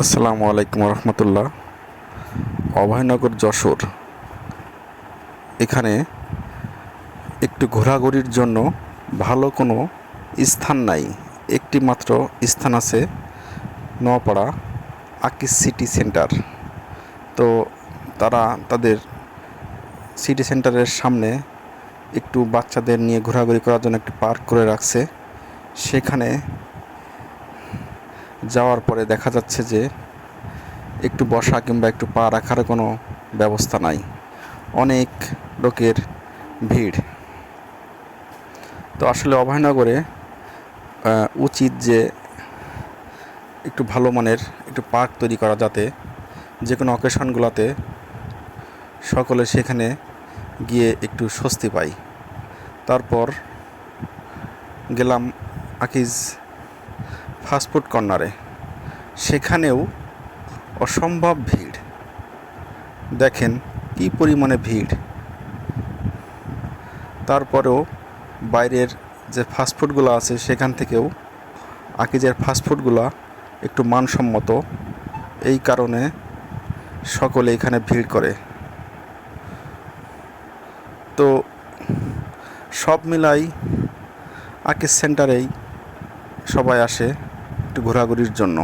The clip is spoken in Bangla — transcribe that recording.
আসসালামু আলাইকুম রহমতুল্লাহ। অভয়নগর যশোর এখানে একটু ঘোরাঘুরির জন্য ভালো কোনো স্থান নাই। একটি মাত্র স্থান আছে, নোয়াপাড়া আকিজ সিটি সেন্টার। তো তারা তাদের সিটি সেন্টারের সামনে একটু বাচ্চাদের নিয়ে ঘোরাঘুরি করার জন্য একটি পার্ক করে রাখছে। সেখানে যাওয়ার পরে দেখা যাচ্ছে যে একটু বসা কিংবা একটু পা রাখার কোনো ব্যবস্থা নাই। অনেক লোকের ভিড়। তো আসলে অভয়নগরে উচিত যে একটু ভালো মানের একটু পার্ক তৈরি করা, যাতে যে কোনো অকেশনগুলোতে সকলে সেখানে গিয়ে একটু স্বস্তি পায়। তারপর গেলাম আকিজ ফাস্টফুড কর্নারে, সেখানেও অসম্ভব ভিড়। দেখেন কী পরিমাণে ভিড়। তারপরেও বাইরের যে ফাস্টফুডগুলো আছে সেখান থেকেও আকিজের ফাস্টফুডগুলো একটু মানসম্মত, এই কারণে সকলে এখানে ভিড় করে। তো সব মিলাই আকিজ সেন্টারেই সবাই আসে একটু ঘোরাঘুরির জন্য।